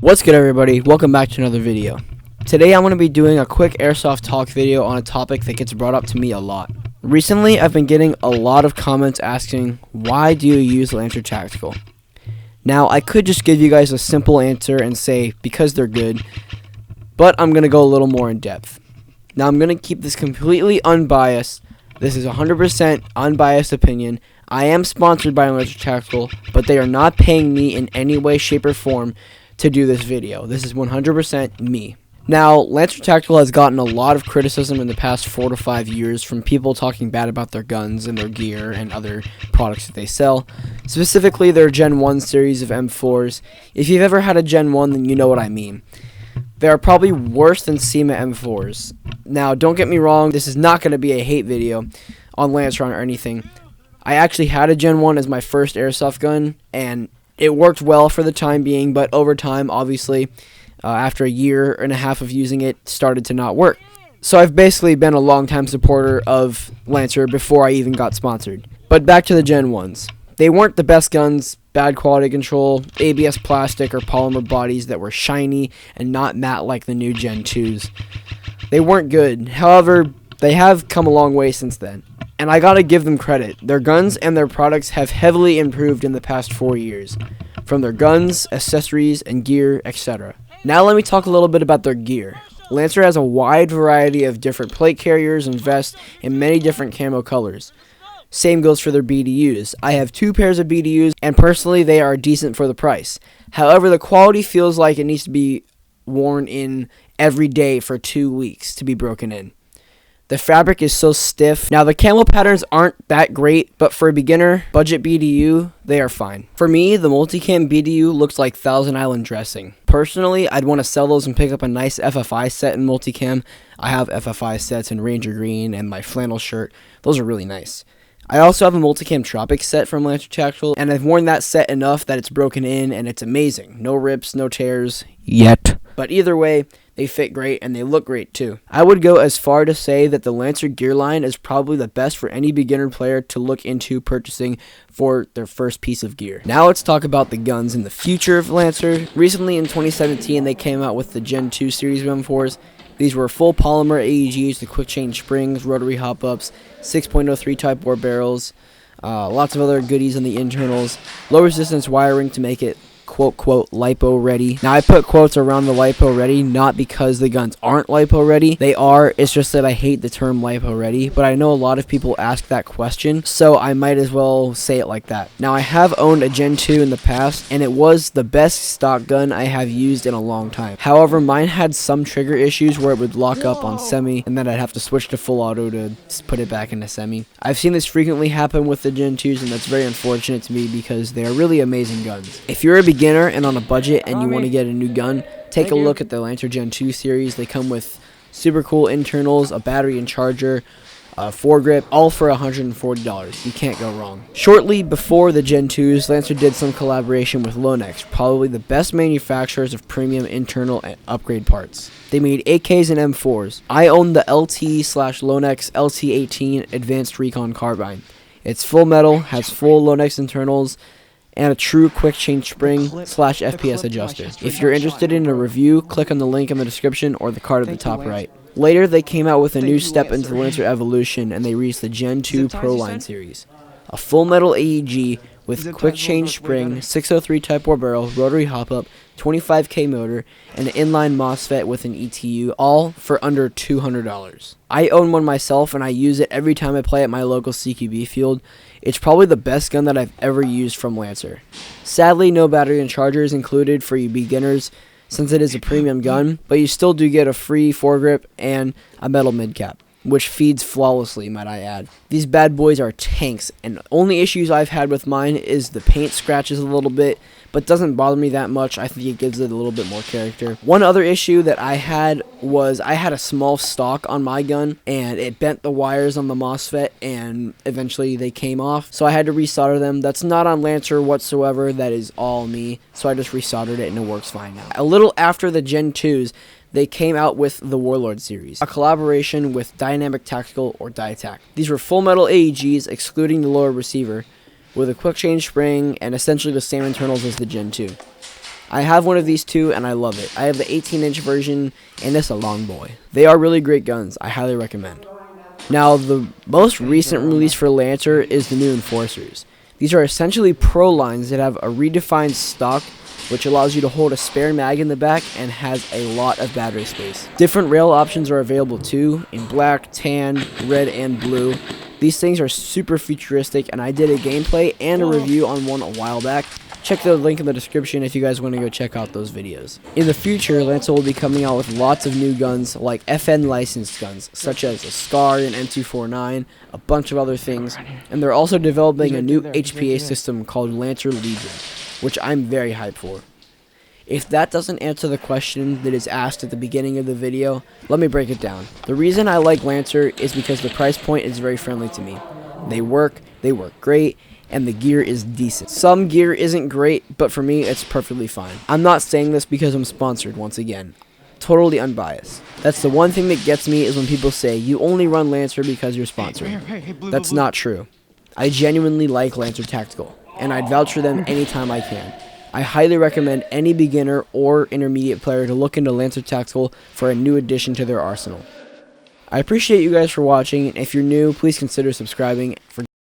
What's good, everybody? Welcome back to another video. Today I'm going to be doing a quick airsoft talk video on a topic that gets brought up to me a lot. Recently I've been getting a lot of comments asking, why do you use Lancer Tactical? Now I could just give you guys a simple answer and say because they're good, but I'm going to go a little more in depth. Now I'm going to keep this completely unbiased. This is 100% unbiased opinion. I am sponsored by Lancer Tactical, but they are not paying me in any way, shape, or form to do this video. This is 100% me. Now, Lancer Tactical has gotten a lot of criticism in the past 4 to 5 years from people talking bad about their guns and their gear and other products that they sell. Specifically, their Gen 1 series of M4s. If you've ever had a Gen 1, then you know what I mean. They are probably worse than SEMA M4s. Now, don't get me wrong, this is not going to be a hate video on Lancer or anything. I actually had a Gen 1 as my first airsoft gun, and it worked well for the time being, but over time, obviously, after a year and a half of using it, started to not work. So I've basically been a long-time supporter of Lancer before I even got sponsored. But back to the Gen 1s. They weren't the best guns, bad quality control, ABS plastic or polymer bodies that were shiny and not matte like the new Gen 2s. They weren't good. However, they have come a long way since then. And I gotta give them credit. Their guns and their products have heavily improved in the past 4 years. From their guns, accessories, and gear, etc. Now let me talk a little bit about their gear. Lancer has a wide variety of different plate carriers and vests in many different camo colors. Same goes for their BDUs. I have 2 pairs of BDUs, and personally they are decent for the price. However, the quality feels like it needs to be worn in every day for 2 weeks to be broken in. The fabric is so stiff. Now, the camo patterns aren't that great, but for a beginner budget BDU, they are fine. For me, the multicam BDU looks like Thousand Island dressing. Personally, I'd want to sell those and pick up a nice FFI set in multicam. I have FFI sets in Ranger Green and my flannel shirt. Those are really nice. I also have a multicam Tropic set from Lancer Tactical, and I've worn that set enough that it's broken in, and it's amazing. No rips, no tears, yet. But either way, they fit great, and they look great too. I would go as far to say that the Lancer gear line is probably the best for any beginner player to look into purchasing for their first piece of gear. Now let's talk about the guns and the future of Lancer. Recently in 2017, they came out with the Gen 2 series of M4s. These were full polymer AEGs, the quick change springs, rotary hop-ups, 6.03 type bore barrels, lots of other goodies on the internals, low resistance wiring to make it quote LiPo ready. Now I put quotes around the LiPo ready not because the guns aren't LiPo ready. They are. It's just that I hate the term LiPo ready, but I know a lot of people ask that question, so I might as well say it like that. Now I have owned a Gen 2 in the past, and it was the best stock gun I have used in a long time. However, mine had some trigger issues where it would lock up on semi, and then I'd have to switch to full auto to put it back into semi. I've seen this frequently happen with the Gen 2s, and that's very unfortunate to me because they are really amazing guns. If you're a beginner and on a budget and you want to get a new gun, take a look at the Lancer Gen 2 series. They come with super cool internals, a battery and charger, foregrip, all for $140. You can't go wrong. Shortly before the Gen 2s, Lancer did some collaboration with Lonex, probably the best manufacturers of premium internal and upgrade parts. They made AKs and M4s. I own the LT/Lonex LT18 Advanced Recon Carbine. It's full metal, has full Lonex internals, and a true quick change spring/FPS adjuster. If you're interested in a review, click on the link in the description or the card at the top right. Later, they came out with a new step into the Lancer evolution, and they released the Gen 2 Proline series. A full metal AEG with quick change spring, 603 type bore barrel, rotary hop-up, 25K motor, and an inline MOSFET with an ETU, all for under $200. I own one myself, and I use it every time I play at my local CQB field. It's probably the best gun that I've ever used from Lancer. Sadly, no battery and charger is included for you beginners since it is a premium gun, but you still do get a free foregrip and a metal midcap, which feeds flawlessly, might I add. These bad boys are tanks, and the only issues I've had with mine is the paint scratches a little bit, but doesn't bother me that much. I think it gives it a little bit more character. One other issue that I had was I had a small stock on my gun, and it bent the wires on the MOSFET, and eventually they came off, so I had to resolder them. That's not on Lancer whatsoever. That is all me, so I just resoldered it, and it works fine now. A little after the Gen 2s, they came out with the Warlord series, a collaboration with Dynamic Tactical or Diatac. These were full metal AEGs excluding the lower receiver, with a quick change spring and essentially the same internals as the Gen 2. I have one of these too, and I love it. I have the 18-inch version, and it's a long boy. They are really great guns. I highly recommend. Now, the most recent release for Lancer is the new Enforcers. These are essentially Prolines that have a redefined stock, which allows you to hold a spare mag in the back and has a lot of battery space. Different rail options are available too, in black, tan, red, and blue. These things are super futuristic, and I did a gameplay and a review on one a while back. Check the link in the description if you guys want to go check out those videos. In the future, Lancer will be coming out with lots of new guns, like FN licensed guns, such as a SCAR and M249, a bunch of other things, and they're also developing a new HPA system called Lancer Legion, which I'm very hyped for. If that doesn't answer the question that is asked at the beginning of the video, let me break it down. The reason I like Lancer is because the price point is very friendly to me. They work great, and the gear is decent. Some gear isn't great, but for me, it's perfectly fine. I'm not saying this because I'm sponsored, once again. Totally unbiased. That's the one thing that gets me is when people say, you only run Lancer because you're sponsored. That's not true. I genuinely like Lancer Tactical, and I'd vouch for them anytime I can. I highly recommend any beginner or intermediate player to look into Lancer Tactical for a new addition to their arsenal. I appreciate you guys for watching, and if you're new, please consider subscribing.